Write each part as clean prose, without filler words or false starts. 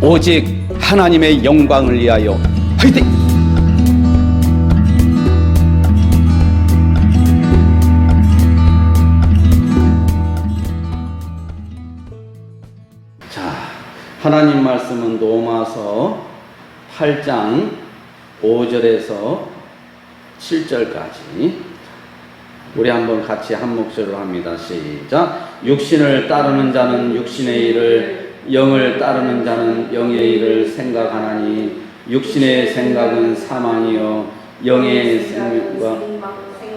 오직 하나님의 영광을 위하여 화이팅! 자, 하나님 말씀은 로마서 8장 5절에서 7절까지 우리 한번 같이 한 목소리로 합니다. 시작. 육신을 따르는 자는 육신의 일을, 영을 따르는 자는 영의 일을 생각하나니 육신의 생각은 사망이요 영의 생각과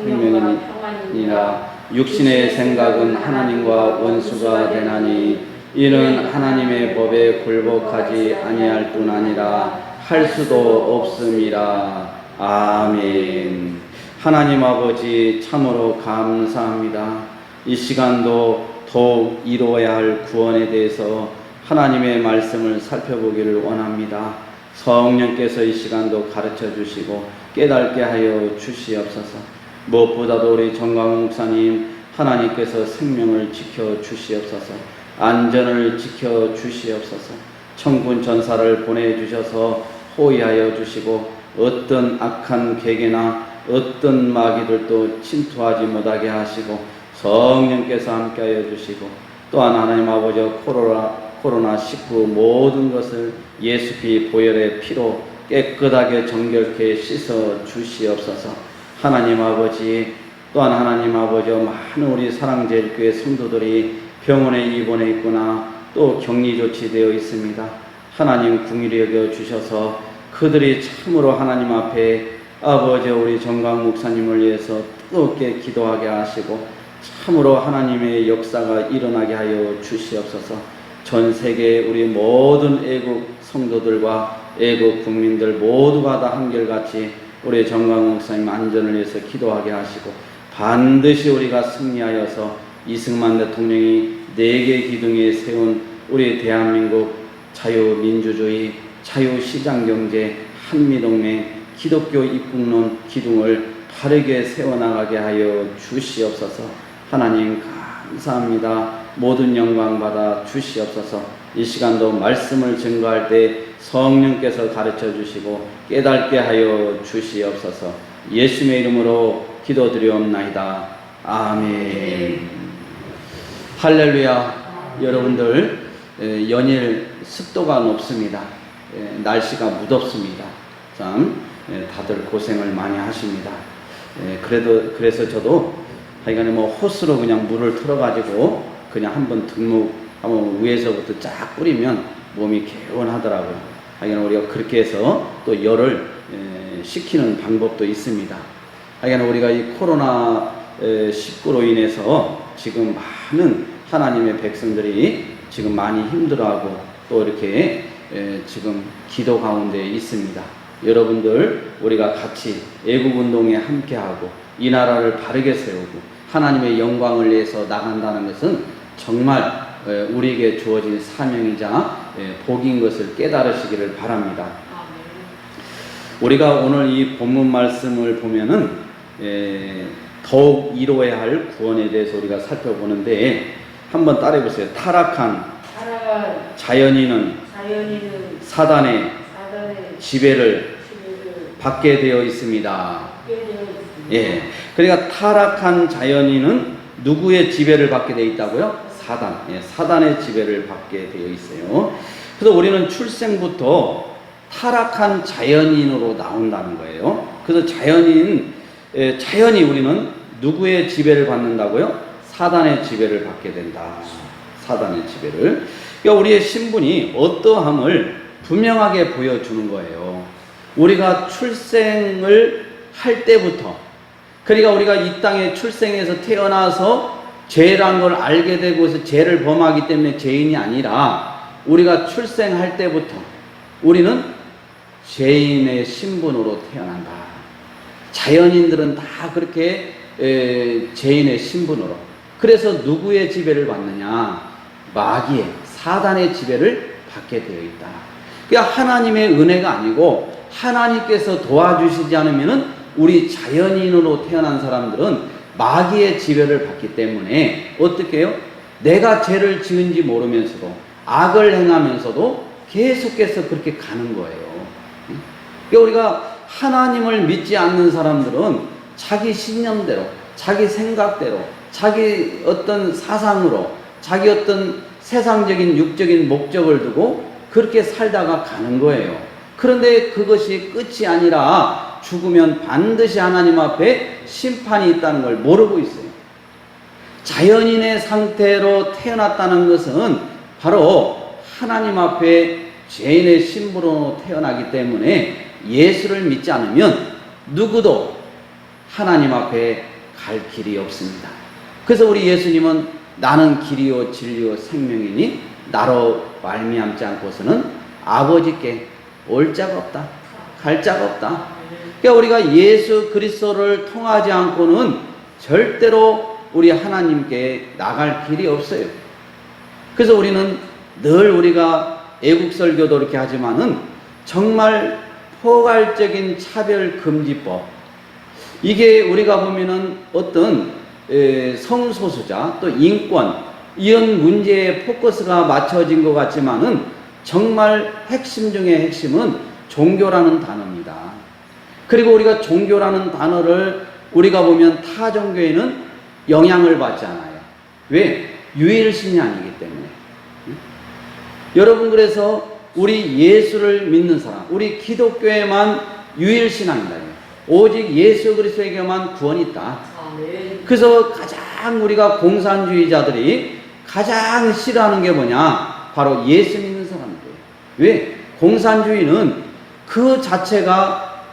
생명이니라. 육신의 생각은 하나님과 원수가 되나니 이는 하나님의 법에 굴복하지 아니할 뿐 아니라 할 수도 없음이라. 아멘. 하나님 아버지 참으로 감사합니다. 이 시간도 더욱 이루어야 할 구원에 대해서 하나님의 말씀을 살펴보기를 원합니다. 성령께서 이 시간도 가르쳐 주시고 깨닫게 하여 주시옵소서. 무엇보다도 우리 정광훈 목사님 하나님께서 생명을 지켜 주시옵소서. 안전을 지켜 주시옵소서. 천군 전사를 보내주셔서 호위하여 주시고 어떤 악한 계계나 어떤 마귀들도 침투하지 못하게 하시고 성령께서 함께하여 주시고 또한 하나님 아버지 코로나19 모든 것을 예수피 보혈의 피로 깨끗하게 정결케 씻어 주시옵소서. 하나님 아버지 또한 하나님 아버지 많은 우리 사랑제일교회 성도들이 병원에 입원해 있거나 또 격리 조치되어 있습니다. 하나님 긍휼히 여겨 주셔서 그들이 참으로 하나님 앞에 아버지 우리 정강 목사님을 위해서 뜨겁게 기도하게 하시고 참으로 하나님의 역사가 일어나게 하여 주시옵소서. 전 세계 우리 모든 애국 성도들과 애국 국민들 모두가 다 한결같이 우리 정강 목사님 안전을 위해서 기도하게 하시고 반드시 우리가 승리하여서 이승만 대통령이 4개 기둥에 세운 우리 대한민국 자유민주주의, 자유시장경제, 한미동맹, 기독교 입국론 기둥을 바르게 세워나가게 하여 주시옵소서. 하나님 감사합니다. 모든 영광 받아 주시옵소서. 이 시간도 말씀을 증거할 때 성령께서 가르쳐 주시고 깨닫게 하여 주시옵소서. 예수님의 이름으로 기도드리옵나이다. 아멘. 할렐루야. 여러분들 연일 습도가 높습니다. 날씨가 무덥습니다. 참 다들 고생을 많이 하십니다. 그래서 저도 하여간에 호스로 그냥 물을 틀어가지고 그냥 한번 한번 위에서부터 쫙 뿌리면 몸이 개운하더라고요. 하여간 우리가 그렇게 해서 또 열을 식히는 방법도 있습니다. 하여간 우리가 이 코로나19로 인해서 지금 많은 하나님의 백성들이 지금 많이 힘들어하고 또 이렇게 지금 기도 가운데 있습니다. 여러분들 우리가 같이 애국운동에 함께하고 이 나라를 바르게 세우고 하나님의 영광을 위해서 나간다는 것은 정말 우리에게 주어진 사명이자 복인 것을 깨달으시기를 바랍니다. 우리가 오늘 이 본문 말씀을 보면은 더욱 이루어야 할 구원에 대해서 우리가 살펴보는데 한번 따라해 보세요. 타락한 자연인은 사단의 지배를 받게 되어 있습니다. 예. 그러니까 타락한 자연인은 누구의 지배를 받게 되어 있다고요? 사단. 예, 사단의 지배를 받게 되어 있어요. 그래서 우리는 출생부터 타락한 자연인으로 나온다는 거예요. 그래서 자연히 우리는 누구의 지배를 받는다고요? 사단의 지배를 받게 된다. 사단의 지배를. 그러니까 우리의 신분이 어떠함을 분명하게 보여주는 거예요. 우리가 출생을 할 때부터, 그러니까 우리가 이 땅에 출생해서 태어나서 죄란 걸 알게 되고 해서 죄를 범하기 때문에 죄인이 아니라 우리가 출생할 때부터 우리는 죄인의 신분으로 태어난다. 자연인들은 다 그렇게 죄인의 신분으로. 그래서 누구의 지배를 받느냐? 마귀의, 사단의 지배를 받게 되어 있다. 그러니까 하나님의 은혜가 아니고 하나님께서 도와주시지 않으면은 우리 자연인으로 태어난 사람들은 마귀의 지배를 받기 때문에 어떻게 해요? 내가 죄를 지은지 모르면서도 악을 행하면서도 계속해서 그렇게 가는 거예요. 그러니까 우리가 하나님을 믿지 않는 사람들은 자기 신념대로, 자기 생각대로, 자기 어떤 사상으로, 자기 어떤 세상적인 육적인 목적을 두고 그렇게 살다가 가는 거예요. 그런데 그것이 끝이 아니라 죽으면 반드시 하나님 앞에 심판이 있다는 걸 모르고 있어요. 자연인의 상태로 태어났다는 것은 바로 하나님 앞에 죄인의 신부로 태어나기 때문에 예수를 믿지 않으면 누구도 하나님 앞에 갈 길이 없습니다. 그래서 우리 예수님은 나는 길이요 진리요 생명이니 나로 말미암지 않고서는 아버지께 올 자가 없다, 갈 자가 없다. 그러니까 우리가 예수 그리스도를 통하지 않고는 절대로 우리 하나님께 나갈 길이 없어요. 그래서 우리는 늘 우리가 애국설교도 이렇게 하지만은 정말 포괄적인 차별금지법, 이게 우리가 보면은 어떤 성소수자 또 인권 이런 문제에 포커스가 맞춰진 것 같지만은 정말 핵심 중에 핵심은 종교라는 단어입니다. 그리고 우리가 종교라는 단어를 우리가 보면 타 종교에는 영향을 받지 않아요. 왜? 유일신이 아니기 때문에. 여러분, 그래서 우리 예수를 믿는 사람, 우리 기독교에만 유일신앙이다. 오직 예수 그리스도에게만 구원이 있다. 그래서 가장 우리가 공산주의자들이 가장 싫어하는 게 뭐냐? 바로 예수 믿는 사람들이에요. 왜? 공산주의는 그 자체가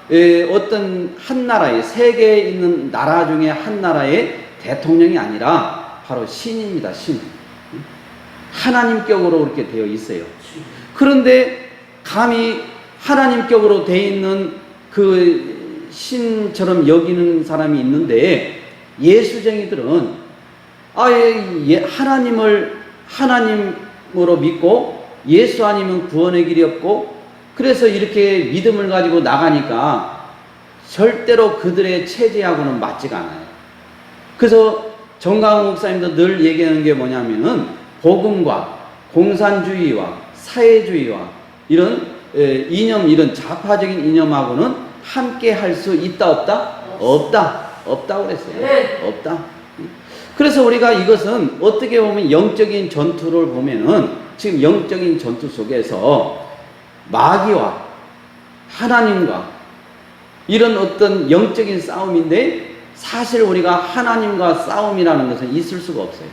어떤 한 나라의, 세계에 있는 나라 중에 한 나라의 대통령이 아니라 바로 신입니다. 신. 하나님격으로 그렇게 되어 있어요. 그런데 감히 하나님격으로 되어 있는 그 신처럼 여기는 사람이 있는데, 예수쟁이들은 아예 하나님을 하나님으로 믿고 예수 아니면 구원의 길이 없고, 그래서 이렇게 믿음을 가지고 나가니까 절대로 그들의 체제하고는 맞지가 않아요. 그래서 정강훈 목사님도 늘 얘기하는 게 뭐냐면은 복음과 공산주의와 사회주의와 이런 이념, 이런 좌파적인 이념하고는 함께 할 수 있다 없다? 없다. 없다고 그랬어요. 네. 없다. 그래서 우리가 이것은 어떻게 보면 영적인 전투를 보면은 지금 영적인 전투 속에서 마귀와 하나님과 이런 어떤 영적인 싸움인데, 사실 우리가 하나님과 싸움이라는 것은 있을 수가 없어요.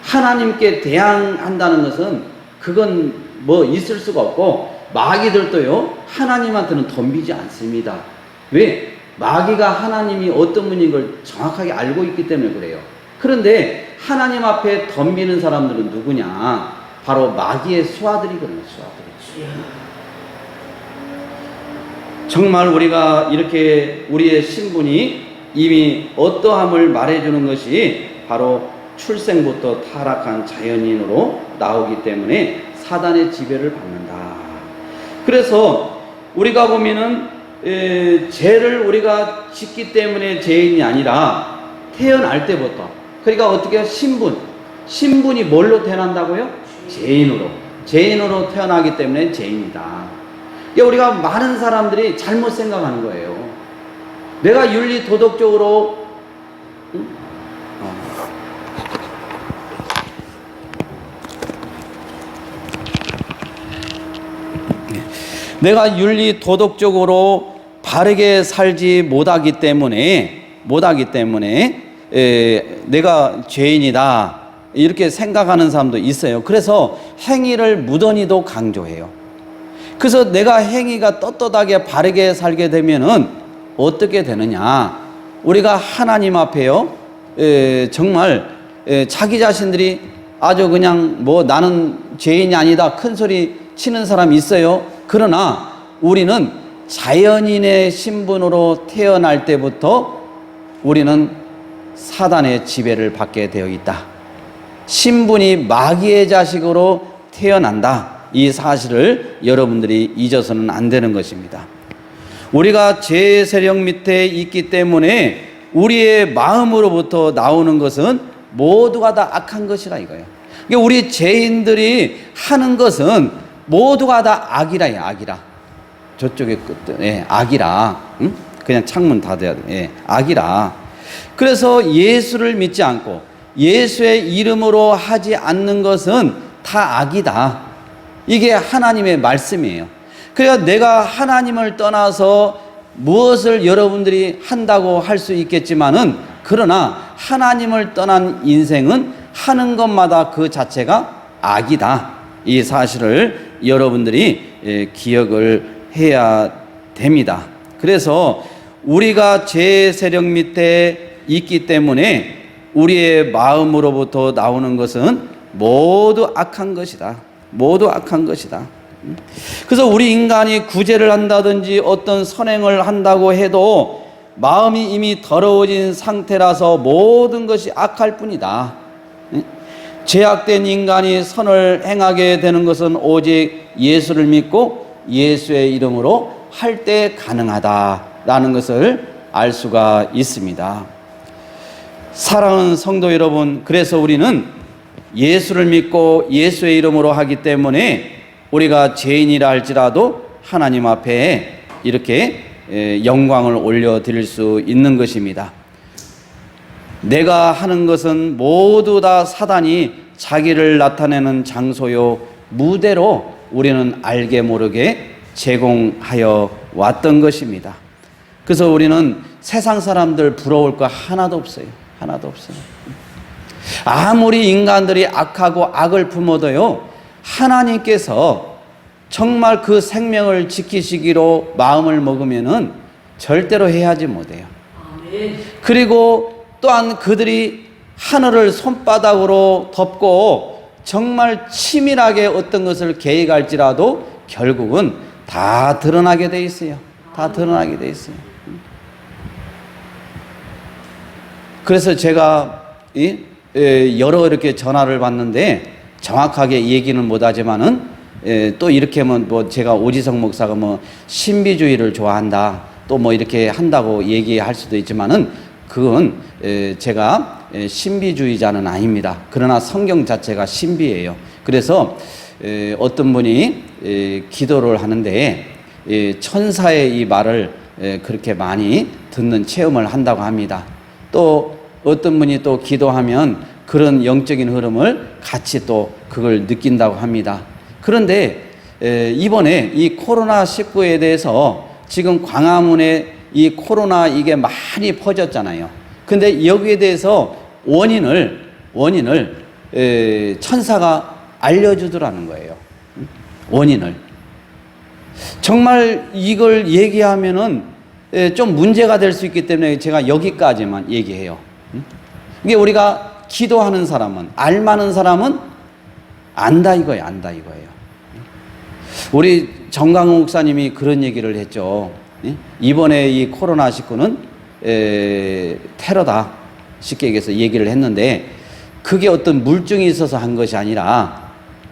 하나님께 대항한다는 것은 그건 뭐 있을 수가 없고, 마귀들도요 하나님한테는 덤비지 않습니다. 왜? 마귀가 하나님이 어떤 분인 걸 정확하게 알고 있기 때문에 그래요. 그런데 하나님 앞에 덤비는 사람들은 누구냐? 바로 마귀의 수하들이거든요. 수하들이. 정말 우리가 이렇게 우리의 신분이 이미 어떠함을 말해주는 것이 바로 출생부터 타락한 자연인으로 나오기 때문에 사단의 지배를 받는다. 그래서 우리가 보면은 죄를 우리가 짓기 때문에 죄인이 아니라 태어날 때부터, 그러니까 어떻게 신분이 뭘로 태어난다고요? 죄인으로 태어나기 때문에 죄인이다. 그러니까 우리가 많은 사람들이 잘못 생각하는 거예요. 내가 윤리 도덕적으로 내가 윤리 도덕적으로 바르게 살지 못하기 때문에 내가 죄인이다 이렇게 생각하는 사람도 있어요. 그래서 행위를 무던히도 강조해요. 그래서 내가 행위가 떳떳하게 바르게 살게 되면은 어떻게 되느냐? 우리가 하나님 앞에요 정말 자기 자신들이 아주 그냥 뭐 나는 죄인이 아니다 큰 소리 치는 사람이 있어요. 그러나 우리는 자연인의 신분으로 태어날 때부터 우리는 사단의 지배를 받게 되어 있다. 신분이 마귀의 자식으로 태어난다. 이 사실을 여러분들이 잊어서는 안 되는 것입니다. 우리가 죄의 세력 밑에 있기 때문에 우리의 마음으로부터 나오는 것은 모두가 다 악한 것이라 이거예요. 우리 죄인들이 하는 것은 모두가 다 악이라요, 악이라. 저쪽에 끝, 예, 악이라. 응? 그냥 창문 닫아야 돼. 예, 악이라. 그래서 예수를 믿지 않고 예수의 이름으로 하지 않는 것은 다 악이다. 이게 하나님의 말씀이에요. 그래서 내가 하나님을 떠나서 무엇을 여러분들이 한다고 할 수 있겠지만은, 그러나 하나님을 떠난 인생은 하는 것마다 그 자체가 악이다. 이 사실을 여러분들이 기억을 해야 됩니다. 그래서 우리가 죄의 세력 밑에 있기 때문에 우리의 마음으로부터 나오는 것은 모두 악한 것이다. 모두 악한 것이다. 그래서 우리 인간이 구제를 한다든지 어떤 선행을 한다고 해도 마음이 이미 더러워진 상태라서 모든 것이 악할 뿐이다. 죄악된 인간이 선을 행하게 되는 것은 오직 예수를 믿고 예수의 이름으로 할 때 가능하다라는 것을 알 수가 있습니다. 사랑하는 성도 여러분, 그래서 우리는 예수를 믿고 예수의 이름으로 하기 때문에 우리가 죄인이라 할지라도 하나님 앞에 이렇게 영광을 올려드릴 수 있는 것입니다. 내가 하는 것은 모두 다 사단이 자기를 나타내는 장소요 무대로 우리는 알게 모르게 제공하여 왔던 것입니다. 그래서 우리는 세상 사람들 부러울 거 하나도 없어요. 하나도 없어요. 아무리 인간들이 악하고 악을 품어도요, 하나님께서 정말 그 생명을 지키시기로 마음을 먹으면은 절대로 해하지 못해요. 그리고 또한 그들이 하늘을 손바닥으로 덮고 정말 치밀하게 어떤 것을 계획할지라도 결국은 다 드러나게 돼 있어요. 다 드러나게 돼 있어요. 그래서 제가 여러 이렇게 전화를 받는데 정확하게 얘기는 못하지만은 또 이렇게 뭐 제가 오지성 목사가 뭐 신비주의를 좋아한다 또 뭐 이렇게 한다고 얘기할 수도 있지만은 그건 제가 신비주의자는 아닙니다. 그러나 성경 자체가 신비예요. 그래서 어떤 분이 기도를 하는데 천사의 이 말을 그렇게 많이 듣는 체험을 한다고 합니다. 또 어떤 분이 또 기도하면 그런 영적인 흐름을 같이 또 그걸 느낀다고 합니다. 그런데 이번에 이 코로나19에 대해서 지금 광화문에 이 코로나 이게 많이 퍼졌잖아요. 근데 여기에 대해서 원인을 천사가 알려주더라는 거예요. 원인을. 정말 이걸 얘기하면은 좀 문제가 될 수 있기 때문에 제가 여기까지만 얘기해요. 이게 우리가 기도하는 사람은, 알만한 사람은 안다 이거예요. 안다 이거예요. 우리 정강훈 목사님이 그런 얘기를 했죠. 이번에 이 코로나19는 테러다. 쉽게 얘기해서 얘기를 했는데 그게 어떤 물증이 있어서 한 것이 아니라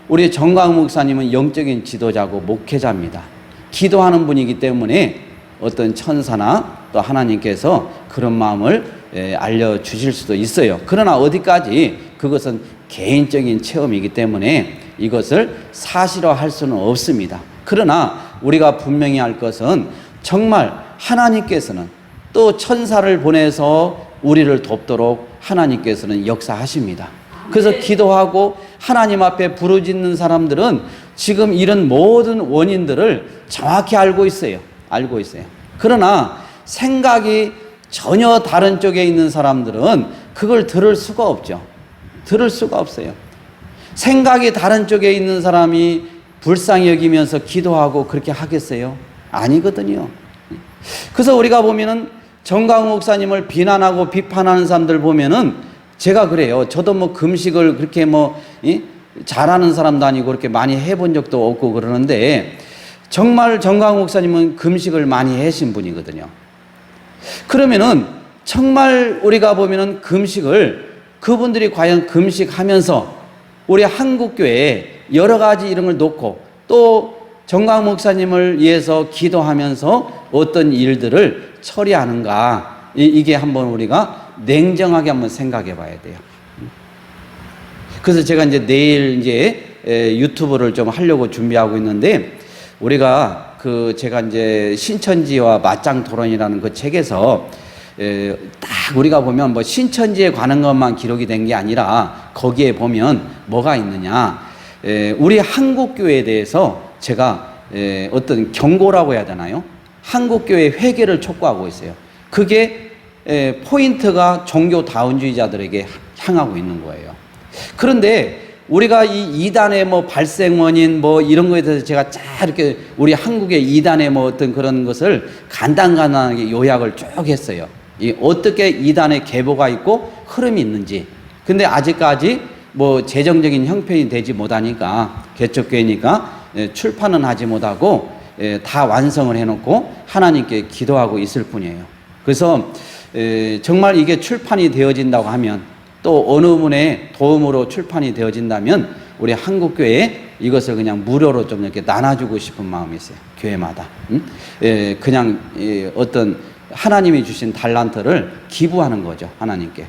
우리 정강훈 목사님은 영적인 지도자고 목회자입니다. 기도하는 분이기 때문에 어떤 천사나 또 하나님께서 그런 마음을 알려주실 수도 있어요. 그러나 어디까지 그것은 개인적인 체험이기 때문에 이것을 사실화할 수는 없습니다. 그러나 우리가 분명히 할 것은 정말 하나님께서는 또 천사를 보내서 우리를 돕도록 하나님께서는 역사하십니다. 그래서 기도하고 하나님 앞에 부르짖는 사람들은 지금 이런 모든 원인들을 정확히 알고 있어요. 알고 있어요. 그러나 생각이 전혀 다른 쪽에 있는 사람들은 그걸 들을 수가 없죠. 들을 수가 없어요. 생각이 다른 쪽에 있는 사람이 불쌍히 여기면서 기도하고 그렇게 하겠어요? 아니거든요. 그래서 우리가 보면은 정강훈 목사님을 비난하고 비판하는 사람들 보면은 제가 그래요. 저도 뭐 금식을 그렇게 잘하는 사람도 아니고 그렇게 많이 해본 적도 없고 그러는데 정말 정강훈 목사님은 금식을 많이 하신 분이거든요. 그러면은 정말 우리가 보면은 금식을 그분들이 과연 금식하면서 우리 한국교회에 여러 가지 이런 걸 놓고 또 정강훈 목사님을 위해서 기도하면서 어떤 일들을 처리하는가 이게 한번 우리가 냉정하게 한번 생각해 봐야 돼요. 그래서 제가 이제 내일 유튜브를 좀 하려고 준비하고 있는데, 우리가 제가 이제 신천지와 맞짱 토론이라는 그 책에서 딱 우리가 보면 뭐 신천지에 관한 것만 기록이 된 게 아니라 거기에 보면 뭐가 있느냐, 우리 한국교회에 대해서 제가 어떤 경고라고 해야 되나요? 한국교회 회개를 촉구하고 있어요. 그게 포인트가 종교다운주의자들에게 향하고 있는 거예요. 그런데 우리가 이 이단의 뭐 발생 원인 뭐 이런 거에 대해서 제가 쫙 이렇게 우리 한국의 이단의 뭐 어떤 그런 것을 간단하게 요약을 쭉 했어요. 어떻게 이단의 계보가 있고 흐름이 있는지. 근데 아직까지 뭐 재정적인 형편이 되지 못하니까, 개척교회니까 출판은 하지 못하고 다 완성을 해놓고 하나님께 기도하고 있을 뿐이에요. 그래서 정말 이게 출판이 되어진다고 하면, 또 어느 분의 도움으로 출판이 되어진다면 우리 한국교회에 이것을 그냥 무료로 좀 이렇게 나눠주고 싶은 마음이 있어요. 교회마다. 그냥 어떤 하나님이 주신 달란트를 기부하는 거죠. 하나님께.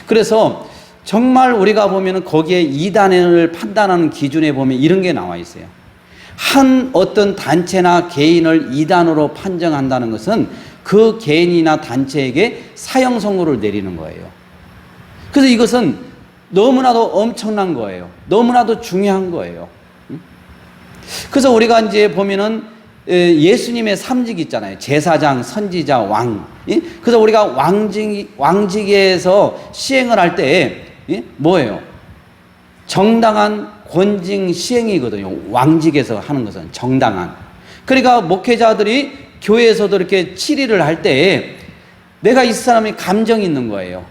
그래서 정말 우리가 보면은 거기에 이단을 판단하는 기준에 보면 이런 게 나와 있어요. 한 어떤 단체나 개인을 이단으로 판정한다는 것은 그 개인이나 단체에게 사형 선고를 내리는 거예요. 그래서 이것은 너무나도 엄청난 거예요. 너무나도 중요한 거예요. 그래서 우리가 이제 보면은 예수님의 삼직 있잖아요. 제사장, 선지자, 왕. 그래서 우리가 왕직에서 시행을 할 때 뭐예요? 정당한 권징 시행이거든요. 왕직에서 하는 것은 정당한. 그러니까 목회자들이 교회에서도 이렇게 치리를 할 때 내가 이 사람이 감정이 있는 거예요.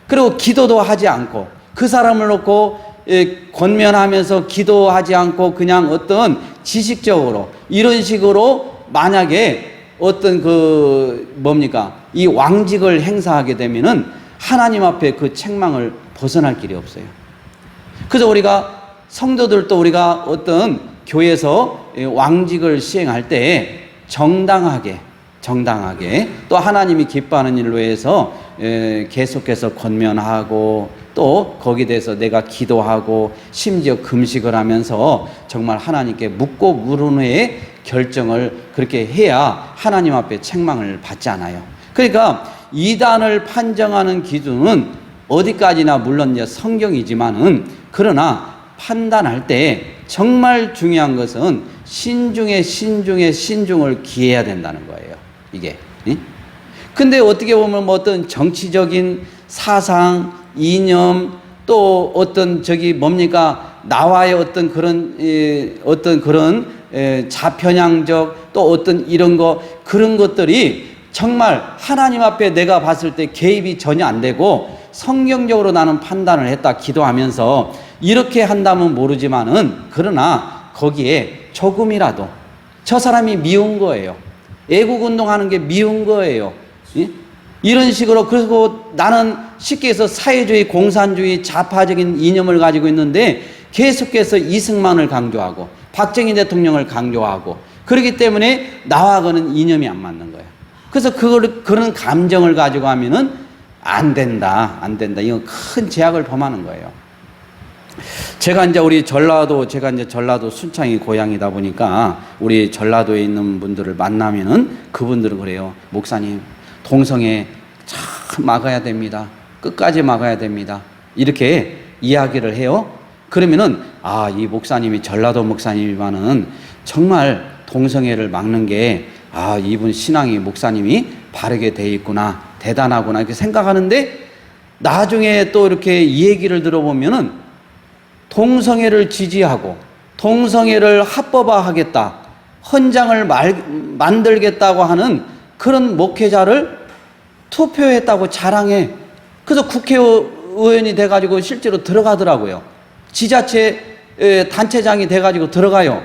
그리고 기도도 하지 않고 그 사람을 놓고 권면하면서 기도하지 않고 그냥 어떤 지식적으로 이런 식으로 만약에 어떤 이 왕직을 행사하게 되면은 하나님 앞에 그 책망을 벗어날 길이 없어요. 그래서 우리가 성도들도 우리가 어떤 교회에서 왕직을 시행할 때 정당하게 또 하나님이 기뻐하는 일로 해서 계속해서 권면하고 또 거기에 대해서 내가 기도하고 심지어 금식을 하면서 정말 하나님께 묻고 물은 후에 결정을 그렇게 해야 하나님 앞에 책망을 받지 않아요. 그러니까 이단을 판정하는 기준은 어디까지나 물론 이제 성경이지만은, 그러나 판단할 때 정말 중요한 것은 신중에 신중을 기해야 된다는 거예요. 이게. 근데 어떻게 보면 뭐 어떤 정치적인 사상, 이념, 또 어떤 나와의 어떤 그런 자편향적 또 어떤 그런 것들이 정말 하나님 앞에 내가 봤을 때 개입이 전혀 안 되고 성경적으로 나는 판단을 했다 기도하면서 이렇게 한다면 모르지만은, 그러나 거기에 조금이라도 저 사람이 미운 거예요. 애국운동하는 게 미운 거예요. 이런 식으로. 그리고 나는 쉽게 해서 사회주의, 공산주의, 좌파적인 이념을 가지고 있는데 계속해서 이승만을 강조하고 박정희 대통령을 강조하고 그렇기 때문에 나하고는 이념이 안 맞는 거예요. 그래서 그런 감정을 가지고 하면은 안 된다. 이건 큰 제약을 범하는 거예요. 제가 이제 전라도 순창이 고향이다 보니까 우리 전라도에 있는 분들을 만나면은 그분들은 그래요. 목사님, 동성애 참 막아야 됩니다. 끝까지 막아야 됩니다. 이렇게 이야기를 해요. 그러면은 이 목사님이 전라도 목사님이면은 정말 동성애를 막는 게 이분 신앙이 목사님이 바르게 돼 있구나, 대단하구나 이렇게 생각하는데, 나중에 또 이렇게 이 얘기를 들어보면은 동성애를 지지하고 동성애를 합법화하겠다, 헌장을 만들겠다고 하는 그런 목회자를 투표했다고 자랑해. 그래서 국회의원이 돼가지고 실제로 들어가더라고요. 지자체 단체장이 돼가지고 들어가요.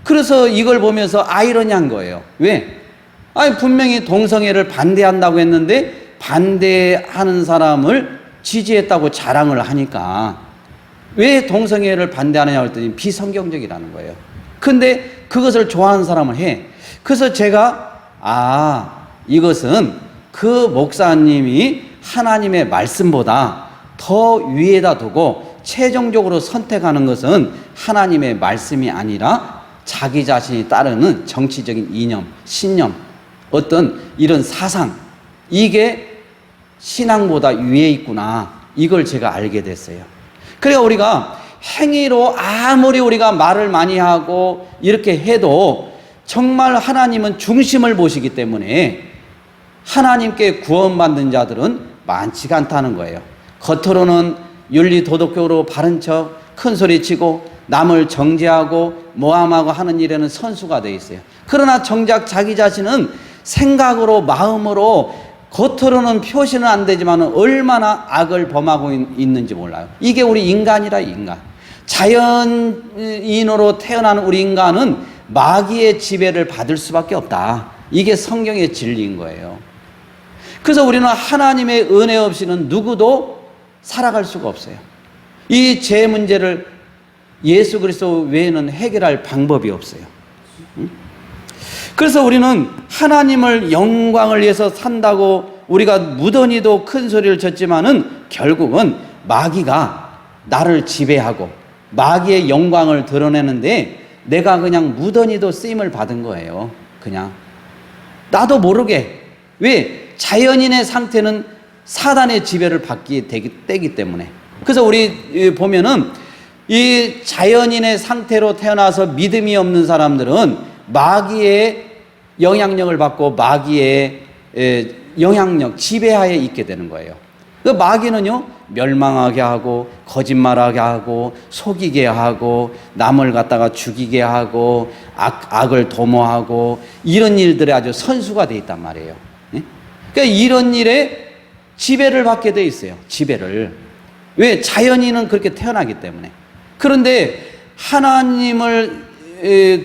그래서 이걸 보면서 아이러니한 거예요. 왜? 분명히 동성애를 반대한다고 했는데 반대하는 사람을 지지했다고 자랑을 하니까 왜 동성애를 반대하느냐 했더니 비성경적이라는 거예요. 근데 그것을 좋아하는 사람을 해. 그래서 제가 이것은 그 목사님이 하나님의 말씀보다 더 위에다 두고 최종적으로 선택하는 것은 하나님의 말씀이 아니라 자기 자신이 따르는 정치적인 이념, 신념, 어떤 이런 사상, 이게 신앙보다 위에 있구나, 이걸 제가 알게 됐어요. 그래야 우리가 행위로 아무리 우리가 말을 많이 하고 이렇게 해도 정말 하나님은 중심을 보시기 때문에 하나님께 구원받는 자들은 많지가 않다는 거예요. 겉으로는 윤리 도덕적으로 바른 척 큰 소리치고 남을 정죄하고 모함하고 하는 일에는 선수가 돼 있어요. 그러나 정작 자기 자신은 생각으로 마음으로 겉으로는 표시는 안 되지만 얼마나 악을 범하고 있는지 몰라요. 이게 우리 인간이라, 인간. 자연인으로 태어나는 우리 인간은 마귀의 지배를 받을 수밖에 없다. 이게 성경의 진리인 거예요. 그래서 우리는 하나님의 은혜 없이는 누구도 살아갈 수가 없어요. 이 죄 문제를 예수 그리스도 외에는 해결할 방법이 없어요. 그래서 우리는 하나님을 영광을 위해서 산다고 우리가 무던히도 큰 소리를 쳤지만은 결국은 마귀가 나를 지배하고 마귀의 영광을 드러내는데 내가 그냥 무던히도 쓰임을 받은 거예요. 그냥 나도 모르게. 왜? 자연인의 상태는 사단의 지배를 받기 때기 때문에. 그래서 우리 보면은 이 자연인의 상태로 태어나서 믿음이 없는 사람들은 마귀의 영향력을 받고 마귀의 영향력, 지배하에 있게 되는 거예요. 그 마귀는요, 멸망하게 하고 거짓말하게 하고 속이게 하고 남을 갖다가 죽이게 하고 악을 도모하고 이런 일들에 아주 선수가 돼 있단 말이에요. 그러니까 이런 일에 지배를 받게 돼 있어요. 지배를. 왜? 자연인은 그렇게 태어나기 때문에. 그런데 하나님을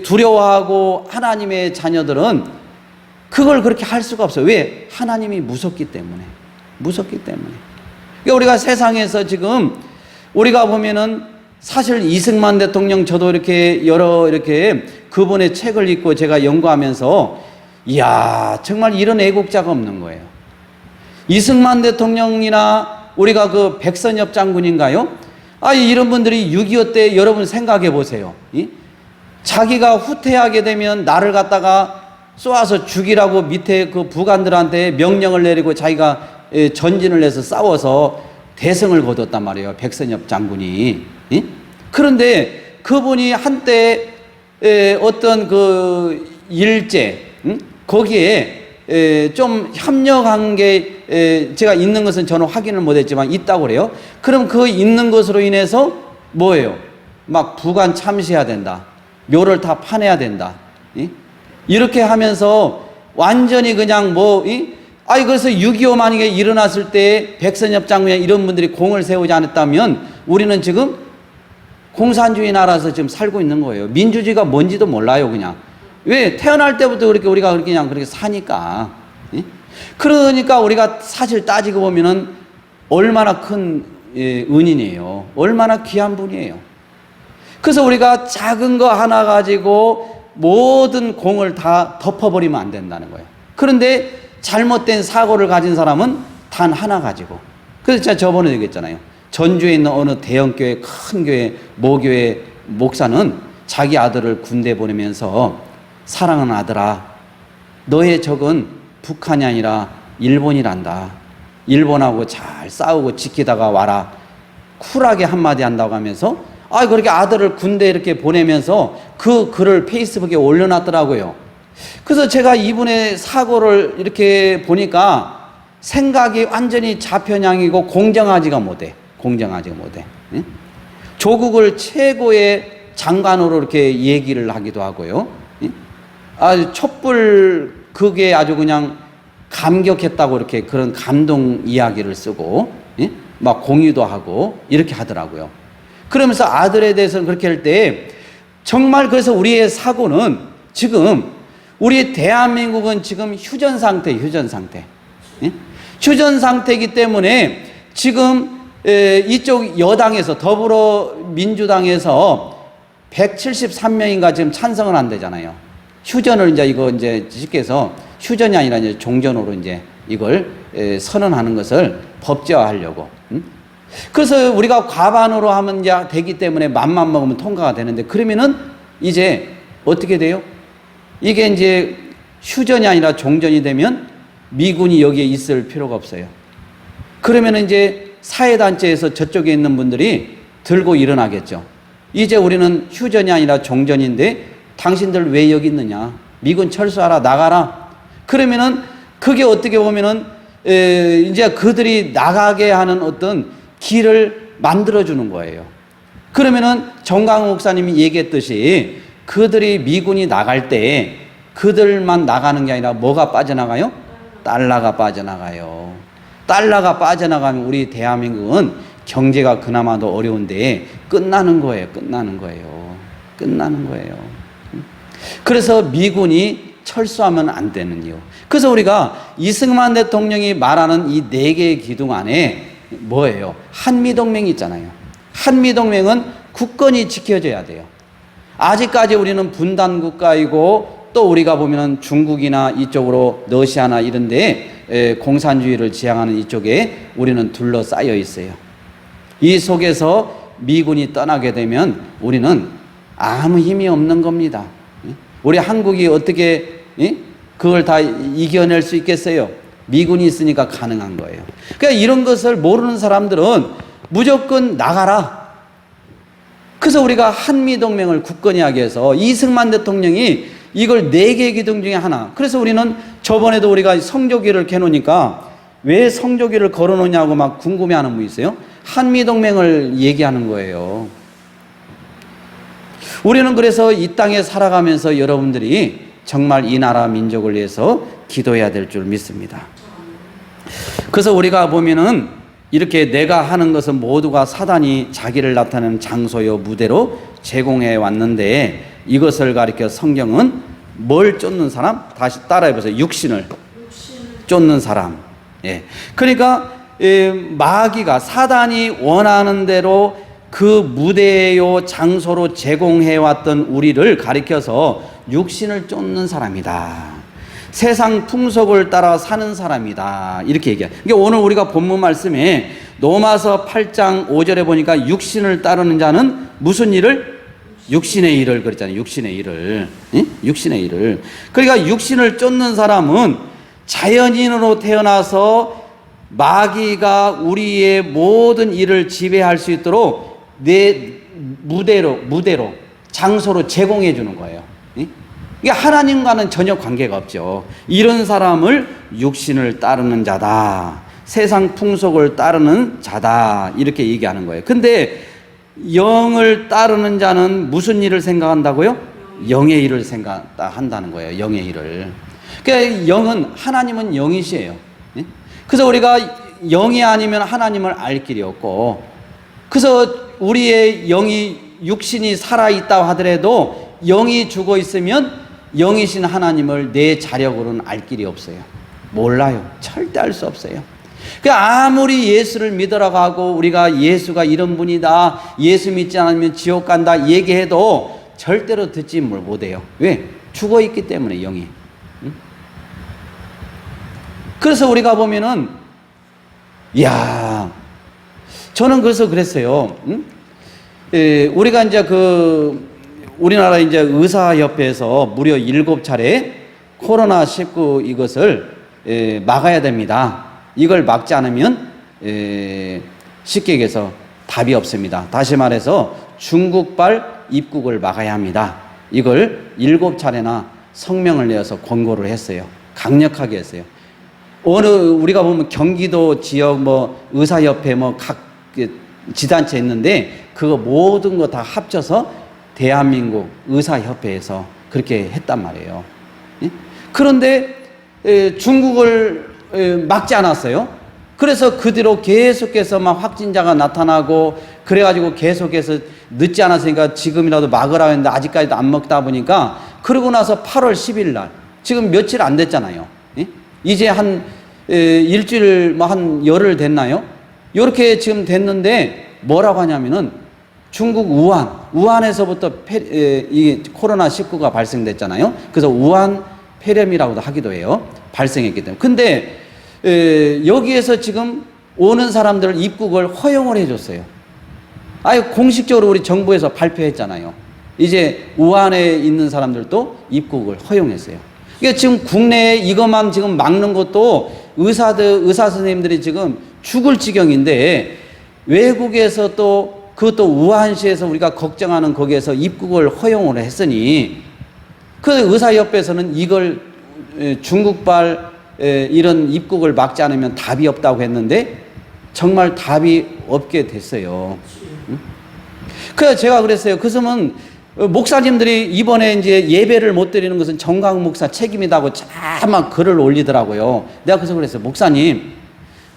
두려워하고 하나님의 자녀들은 그걸 그렇게 할 수가 없어요. 왜? 하나님이 무섭기 때문에. 무섭기 때문에. 그러니까 우리가 세상에서 지금 우리가 보면은 사실 이승만 대통령 저도 이렇게 이렇게 그분의 책을 읽고 제가 연구하면서 이야, 정말 이런 애국자가 없는 거예요. 이승만 대통령이나 우리가 그 백선엽 장군인가요? 이런 분들이 6.25 때 여러분 생각해 보세요. 자기가 후퇴하게 되면 나를 갖다가 쏘아서 죽이라고 밑에 그 부관들한테 명령을 내리고 자기가 전진을 해서 싸워서 대승을 거뒀단 말이에요. 백선엽 장군이. 그런데 그분이 한때 어떤 그 일제, 거기에 좀 협력한 게 제가 있는 것은 저는 확인을 못했지만 있다고 그래요. 그럼 그 있는 것으로 인해서 뭐예요? 막 부관 참시해야 된다. 묘를 다 파내야 된다. 이렇게 하면서 완전히 그냥 그래서 6.25 만약에 일어났을 때 백선엽 장군이나 이런 분들이 공을 세우지 않았다면 우리는 지금 공산주의 나라에서 지금 살고 있는 거예요. 민주주의가 뭔지도 몰라요, 그냥. 왜? 태어날 때부터 그냥 그렇게 사니까. 그러니까 우리가 사실 따지고 보면은 얼마나 큰 은인이에요. 얼마나 귀한 분이에요. 그래서 우리가 작은 거 하나 가지고 모든 공을 다 덮어버리면 안 된다는 거예요. 그런데 잘못된 사고를 가진 사람은 단 하나 가지고. 그래서 제가 저번에 얘기했잖아요. 전주에 있는 어느 대형교회, 큰 교회, 모교회 목사는 자기 아들을 군대 보내면서 사랑하는 아들아, 너의 적은 북한이 아니라 일본이란다. 일본하고 잘 싸우고 지키다가 와라. 쿨하게 한마디 한다고 하면서 그렇게 아들을 군대에 이렇게 보내면서 그 글을 페이스북에 올려놨더라고요. 그래서 제가 이분의 사고를 이렇게 보니까 생각이 완전히 좌편향이고 공정하지가 못해. 조국을 최고의 장관으로 이렇게 얘기를 하기도 하고요. 아주 촛불 그게 아주 그냥 감격했다고 이렇게 그런 감동 이야기를 쓰고 막 공유도 하고 이렇게 하더라고요. 그러면서 아들에 대해서는 그렇게 할 때 정말 그래서 우리의 사고는 지금 우리 대한민국은 지금 휴전 상태. 휴전 상태이기 때문에 지금 이쪽 여당에서 더불어민주당에서 173명인가 지금 찬성을 안 되잖아요. 휴전을 이제 쉽게 해서 휴전이 아니라 이제 종전으로 이제 이걸 선언하는 것을 법제화하려고. 그래서 우리가 과반으로 하면 이제 되기 때문에 맘만 먹으면 통과가 되는데, 그러면은 이제 어떻게 돼요? 이게 이제 휴전이 아니라 종전이 되면 미군이 여기에 있을 필요가 없어요. 그러면은 이제 사회단체에서 저쪽에 있는 분들이 들고 일어나겠죠. 이제 우리는 휴전이 아니라 종전인데 당신들 왜 여기 있느냐? 미군 철수하라, 나가라. 그러면은 그게 어떻게 보면은 이제 그들이 나가게 하는 어떤 길을 만들어주는 거예요. 그러면은 정강훈 목사님이 얘기했듯이 그들이 미군이 나갈 때 그들만 나가는 게 아니라 뭐가 빠져나가요? 달러가 빠져나가요. 달러가 빠져나가면 우리 대한민국은 경제가 그나마도 어려운데 끝나는 거예요. 끝나는 거예요. 끝나는 거예요. 그래서 미군이 철수하면 안 되는 이유. 그래서 우리가 이승만 대통령이 말하는 이 4개의 기둥 안에 뭐예요? 한미동맹이 있잖아요. 한미동맹은 굳건히 지켜져야 돼요. 아직까지 우리는 분단국가이고 또 우리가 보면은 중국이나 이쪽으로 러시아나 이런 데 공산주의를 지향하는 이쪽에 우리는 둘러싸여 있어요. 이 속에서 미군이 떠나게 되면 우리는 아무 힘이 없는 겁니다. 우리 한국이 어떻게 그걸 다 이겨낼 수 있겠어요? 미군이 있으니까 가능한 거예요. 그러니까 이런 것을 모르는 사람들은 무조건 나가라. 그래서 우리가 한미동맹을 굳건히 하기 위해서 이승만 대통령이 이걸 4개의 기둥 중에 하나. 그래서 우리는 저번에도 우리가 성조기를 캐놓으니까 왜 성조기를 걸어놓냐고 막 궁금해하는 분 있어요. 한미동맹을 얘기하는 거예요. 우리는 그래서 이 땅에 살아가면서 여러분들이 정말 이 나라 민족을 위해서 기도해야 될 줄 믿습니다. 그래서 우리가 보면은 이렇게 내가 하는 것은 모두가 사단이 자기를 나타내는 장소요 무대로 제공해 왔는데, 이것을 가리켜 성경은 뭘 쫓는 사람? 다시 따라해 보세요. 육신을 쫓는 사람. 예. 그러니까 마귀가 사단이 원하는 대로 그 무대요 장소로 제공해 왔던 우리를 가리켜서 육신을 쫓는 사람이다. 세상 풍속을 따라 사는 사람이다. 이렇게 얘기해요. 그러니까 오늘 우리가 본문 말씀에 로마서 8장 5절에 보니까 육신을 따르는 자는 무슨 일을? 육신의 일을 그랬잖아요. 육신의 일을. 응? 육신의 일을. 그러니까 육신을 쫓는 사람은 자연인으로 태어나서 마귀가 우리의 모든 일을 지배할 수 있도록 내 무대로 장소로 제공해 주는 거예요. 이게 하나님과는 전혀 관계가 없죠. 이런 사람을 육신을 따르는 자다, 세상 풍속을 따르는 자다, 이렇게 얘기하는 거예요. 근데 영을 따르는 자는 무슨 일을 생각한다고요? 영의 일을 생각한다는 거예요. 영의 일을. 그러니까 영은, 하나님은 영이시에요. 그래서 우리가 영이 아니면 하나님을 알 길이 없고, 그래서 우리의 영이, 육신이 살아있다 하더라도 영이 죽어 있으면 영이신 하나님을 내 자력으로는 알 길이 없어요. 몰라요. 절대 알 수 없어요. 그러니까 아무리 예수를 믿으라고 하고 우리가 예수가 이런 분이다, 예수 믿지 않으면 지옥 간다 얘기해도 절대로 듣지 못해요. 왜? 죽어 있기 때문에 영이. 그래서 우리가 보면은, 저는 그래서 그랬어요. 우리가 이제 우리나라 이제 의사협회에서 무려 7차례 코로나19 이것을 막아야 됩니다. 이걸 막지 않으면 쉽게 얘기해서 답이 없습니다. 다시 말해서 중국발 입국을 막아야 합니다. 이걸 7차례나 성명을 내어서 권고를 했어요. 강력하게 했어요. 우리가 보면 경기도 지역 의사협회 각 지단체 있는데 그거 모든 거 다 합쳐서 대한민국 의사협회에서 그렇게 했단 말이에요. 그런데 중국을 막지 않았어요. 그래서 그 뒤로 계속해서 막 확진자가 나타나고 그래가지고 계속해서 늦지 않았으니까 지금이라도 막으라고 했는데 아직까지도 안 먹다 보니까, 그러고 나서 8월 10일 날, 지금 며칠 안 됐잖아요. 이제 한 일주일 한 열흘 됐나요? 이렇게 지금 됐는데 뭐라고 하냐면은 중국 우한에서부터 이 코로나19가 발생됐잖아요. 그래서 우한 폐렴이라고도 하기도 해요. 발생했기 때문에. 근데 여기에서 지금 오는 사람들 입국을 허용을 해줬어요. 아예 공식적으로 우리 정부에서 발표했잖아요. 이제 우한에 있는 사람들도 입국을 허용했어요. 그러니까 지금 국내에 이것만 지금 막는 것도 의사 선생님들이 지금 죽을 지경인데, 외국에서 또 그것도 우한시에서 우리가 걱정하는 거기에서 입국을 허용을 했으니, 그 의사협회에서는 이걸 중국발 이런 입국을 막지 않으면 답이 없다고 했는데 정말 답이 없게 됐어요. 그래서 제가 그랬어요. 그러면 목사님들이 이번에 이제 예배를 못 드리는 것은 정강 목사 책임이다고 자막 글을 올리더라고요. 내가 그래서 그랬어요. 목사님,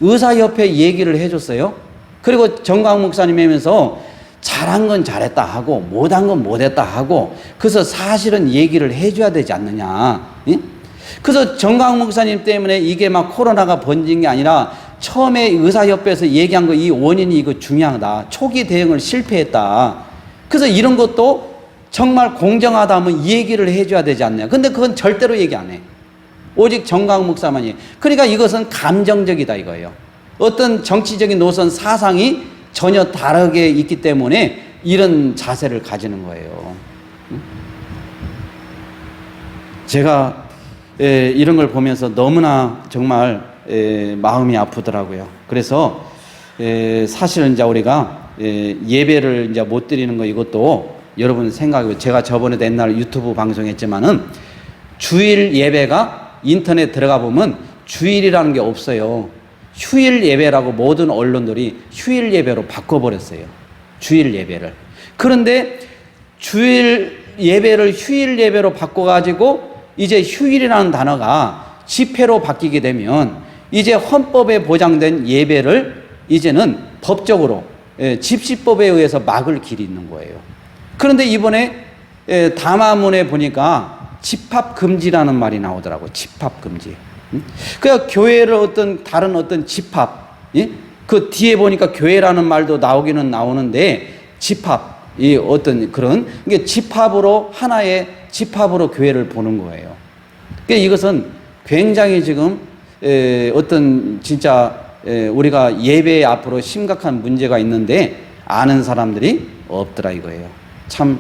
의사협회 얘기를 해줬어요. 그리고 정강 목사님 하면서 잘한 건 잘했다 하고 못한 건 못했다 하고, 그래서 사실은 얘기를 해줘야 되지 않느냐. 그래서 정강 목사님 때문에 이게 막 코로나가 번진 게 아니라 처음에 의사협회에서 얘기한 거 이 원인이 이거 중요하다. 초기 대응을 실패했다. 그래서 이런 것도 정말 공정하다면 얘기를 해줘야 되지 않냐. 근데 그건 절대로 얘기 안 해. 오직 정강 목사만이. 그러니까 이것은 감정적이다 이거예요. 어떤 정치적인 노선 사상이 전혀 다르게 있기 때문에 이런 자세를 가지는 거예요. 제가 이런 걸 보면서 너무나 정말 마음이 아프더라고요. 그래서 사실은 이제 우리가 예배를 이제 못 드리는 거, 이것도 여러분 생각해, 제가 저번에도 옛날 유튜브 방송했지만은 주일 예배가 인터넷 들어가 보면 주일이라는 게 없어요. 휴일 예배라고 모든 언론들이 휴일 예배로 바꿔버렸어요. 주일 예배를. 그런데 주일 예배를 휴일 예배로 바꿔가지고 이제 휴일이라는 단어가 집회로 바뀌게 되면 이제 헌법에 보장된 예배를 이제는 법적으로 집시법에 의해서 막을 길이 있는 거예요. 그런데 이번에 담화문에 보니까 집합금지라는 말이 나오더라고요. 집합금지. 그러니까 교회를 다른 어떤 집합, 그 뒤에 보니까 교회라는 말도 나오기는 나오는데, 집합, 이 어떤 그런, 이게 집합으로, 하나의 집합으로 교회를 보는 거예요. 그러니까 이것은 굉장히 지금 어떤 진짜 우리가 예배 앞으로 심각한 문제가 있는데 아는 사람들이 없더라 이거예요. 참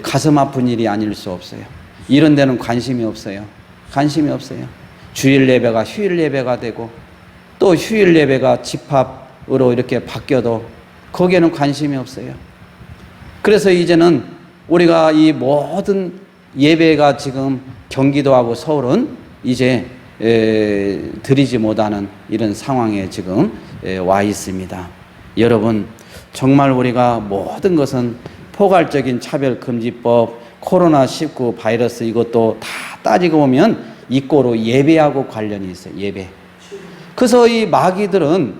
가슴 아픈 일이 아닐 수 없어요. 이런 데는 관심이 없어요. 관심이 없어요. 주일 예배가 휴일 예배가 되고 또 휴일 예배가 집합으로 이렇게 바뀌어도 거기에는 관심이 없어요. 그래서 이제는 우리가 이 모든 예배가 지금 경기도하고 서울은 이제 드리지 못하는 이런 상황에 지금 와 있습니다. 여러분, 정말 우리가 모든 것은 포괄적인 차별금지법, 코로나19 바이러스 이것도 다 따지고 보면 이꼬로 예배하고 관련이 있어요. 예배. 그래서 이 마귀들은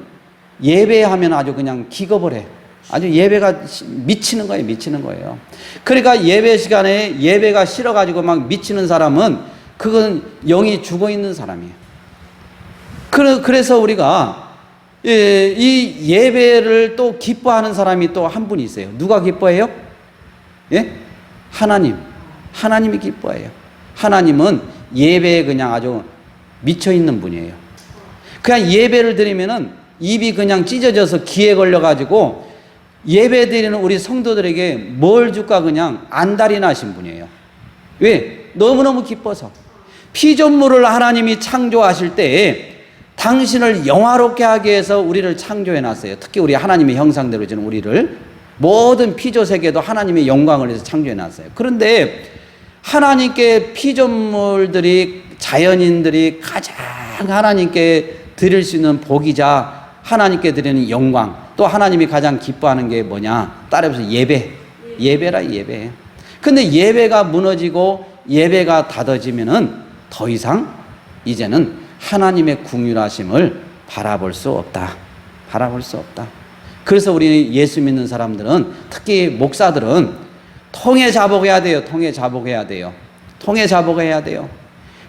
예배하면 아주 그냥 기겁을 해. 아주 예배가 미치는 거예요. 미치는 거예요. 그러니까 예배 시간에 예배가 싫어가지고 막 미치는 사람은 그건 영이 죽어 있는 사람이에요. 그래서 우리가 이 예배를 또 기뻐하는 사람이 또 한 분이 있어요. 누가 기뻐해요? 예? 하나님. 하나님이 기뻐해요. 하나님은 예배에 그냥 아주 미쳐 있는 분이에요. 그냥 예배를 드리면은 입이 그냥 찢어져서 귀에 걸려가지고 예배 드리는 우리 성도들에게 뭘 줄까 그냥 안달이 나신 분이에요. 왜? 너무너무 기뻐서. 피조물을 하나님이 창조하실 때에 당신을 영화롭게 하기 위해서 우리를 창조해 놨어요. 특히 우리 하나님의 형상대로 지는 우리를, 모든 피조세계도 하나님의 영광을 위해서 창조해 놨어요. 그런데 하나님께 피조물들이, 자연인들이 가장 하나님께 드릴 수 있는 복이자 하나님께 드리는 영광, 또 하나님이 가장 기뻐하는 게 뭐냐? 따라해서 예배. 예배라, 예배. 근데 예배가 무너지고 예배가 닫아지면은 더 이상 이제는 하나님의 긍휼하심을 바라볼 수 없다. 바라볼 수 없다. 그래서 우리 예수 믿는 사람들은, 특히 목사들은 통해 자복해야 돼요. 통해 자복해야 돼요. 통해 자복해야 돼요.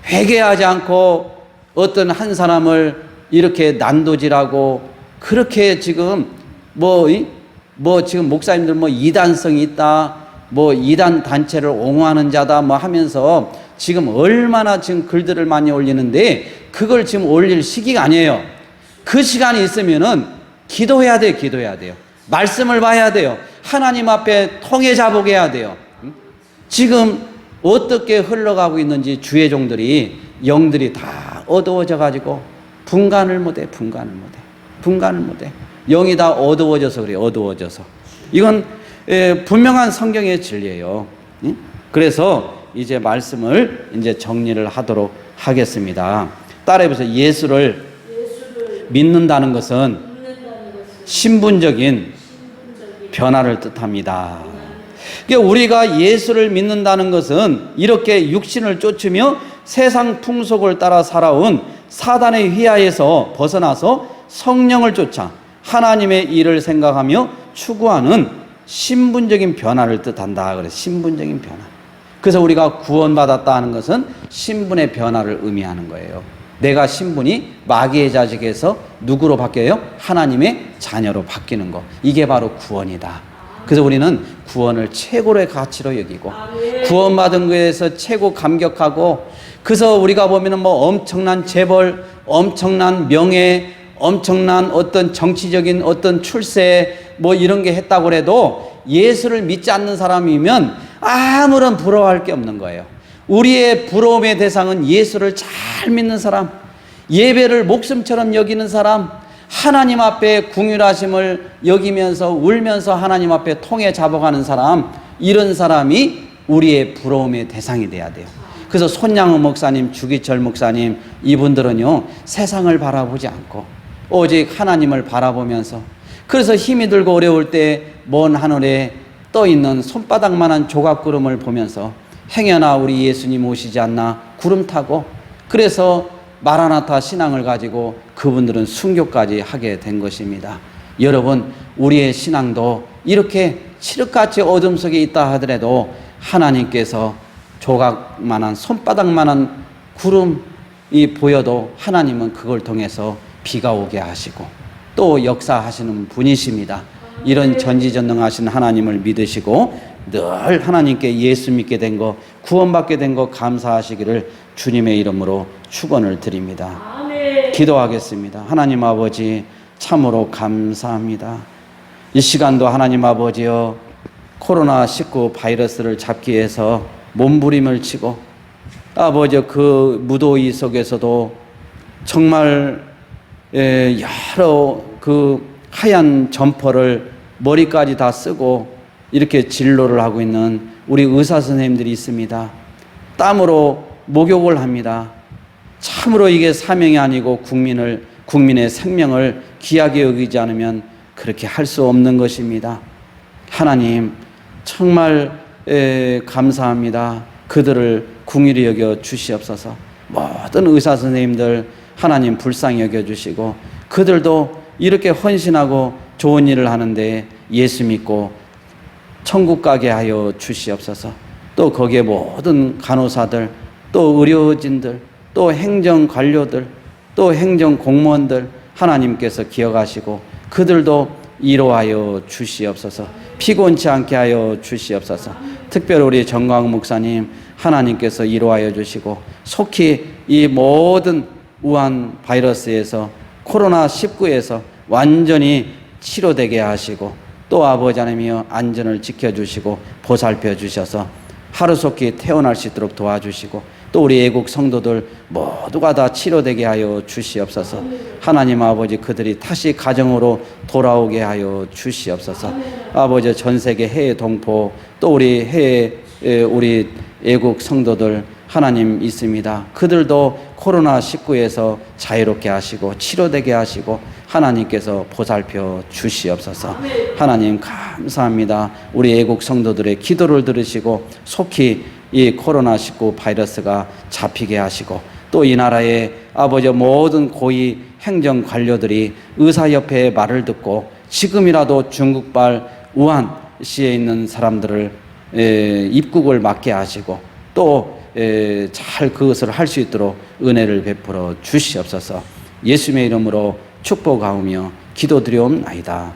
회개하지 않고 어떤 한 사람을 이렇게 난도질하고 그렇게 지금 지금 목사님들 이단성이 있다, 이단 단체를 옹호하는 자다 하면서 지금 얼마나 지금 글들을 많이 올리는데 그걸 지금 올릴 시기가 아니에요. 그 시간이 있으면은 기도해야 돼요. 기도해야 돼요. 말씀을 봐야 돼요. 하나님 앞에 통해 자복해야 돼요. 지금 어떻게 흘러가고 있는지 주의 종들이 영들이 다 어두워져 가지고 분간을 못해. 영이 다 어두워져서 그래요. 어두워져서. 이건 분명한 성경의 진리예요. 그래서 이제 말씀을 이제 정리를 하도록 하겠습니다. 따라해보세요. 예수를 믿는다는 것은 신분적인 변화를 뜻합니다. 그러니까 우리가 예수를 믿는다는 것은 이렇게 육신을 쫓으며 세상 풍속을 따라 살아온 사단의 휘하에서 벗어나서 성령을 쫓아 하나님의 일을 생각하며 추구하는 신분적인 변화를 뜻한다. 그래서 신분적인 변화. 그래서 우리가 구원받았다 하는 것은 신분의 변화를 의미하는 거예요. 내가 신분이 마귀의 자식에서 누구로 바뀌어요? 하나님의 자녀로 바뀌는 거. 이게 바로 구원이다. 그래서 우리는 구원을 최고의 가치로 여기고 구원받은 것에서 최고 감격하고, 그래서 우리가 보면은 뭐 엄청난 재벌, 엄청난 명예, 엄청난 어떤 정치적인 어떤 출세 뭐 이런 게 했다고 해도 예수를 믿지 않는 사람이면 아무런 부러워할 게 없는 거예요. 우리의 부러움의 대상은 예수를 잘 믿는 사람, 예배를 목숨처럼 여기는 사람, 하나님 앞에 궁휼하심을 여기면서 울면서 하나님 앞에 통해 잡아가는 사람, 이런 사람이 우리의 부러움의 대상이 돼야 돼요. 그래서 손양호 목사님, 주기철 목사님, 이분들은요 세상을 바라보지 않고 오직 하나님을 바라보면서, 그래서 힘이 들고 어려울 때 먼 하늘에 떠있는 손바닥만한 조각구름을 보면서 행여나 우리 예수님 오시지 않나 구름 타고, 그래서 마라나타 신앙을 가지고 그분들은 순교까지 하게 된 것입니다. 여러분, 우리의 신앙도 이렇게 칠흑같이 어둠 속에 있다 하더라도 하나님께서 조각만한 손바닥만한 구름이 보여도 하나님은 그걸 통해서 비가 오게 하시고 또 역사하시는 분이십니다. 이런 전지전능하신 하나님을 믿으시고 늘 하나님께 예수 믿게 된 거, 구원받게 된 거 감사하시기를 주님의 이름으로 축원을 드립니다. 아멘. 기도하겠습니다. 하나님 아버지, 참으로 감사합니다. 이 시간도 하나님 아버지여, 코로나19 바이러스를 잡기 위해서 몸부림을 치고 아버지 그 무더위 속에서도 정말 여러 그 하얀 점퍼를 머리까지 다 쓰고 이렇게 진료를 하고 있는 우리 의사 선생님들이 있습니다. 땀으로 목욕을 합니다. 참으로 이게 사명이 아니고 국민의 생명을 귀하게 여기지 않으면 그렇게 할 수 없는 것입니다. 하나님 정말 감사합니다. 그들을 긍휼히 여겨 주시옵소서. 모든 의사 선생님들 하나님 불쌍히 여겨 주시고, 그들도 이렇게 헌신하고 좋은 일을 하는데 예수 믿고 천국 가게 하여 주시옵소서. 또 거기에 모든 간호사들, 또 의료진들, 또 행정 관료들, 또 행정 공무원들 하나님께서 기억하시고 그들도 위로하여 주시옵소서. 피곤치 않게 하여 주시옵소서. 특별히 우리 정광 목사님 하나님께서 위로하여 주시고 속히 이 모든 우한 바이러스에서 코로나19에서 완전히 치료되게 하시고 또 아버지 하나님이여 안전을 지켜주시고 보살펴 주셔서 하루속히 태어날 수 있도록 도와주시고 또 우리 애국 성도들 모두가 다 치료되게 하여 주시옵소서. 하나님 아버지 그들이 다시 가정으로 돌아오게 하여 주시옵소서. 아버지 전 세계 해외 동포 또 우리 해외 우리 애국 성도들 하나님 있습니다. 그들도 코로나19에서 자유롭게 하시고 치료되게 하시고 하나님께서 보살펴 주시옵소서. 하나님 감사합니다. 우리 애국 성도들의 기도를 들으시고 속히 이 코로나19 바이러스가 잡히게 하시고 또 이 나라의 아버지 모든 고위 행정 관료들이 의사협회의 말을 듣고 지금이라도 중국발 우한시에 있는 사람들을 입국을 막게 하시고 또 잘 그것을 할 수 있도록 은혜를 베풀어 주시옵소서. 예수님의 이름으로 축복하오며 기도드리옵나이다.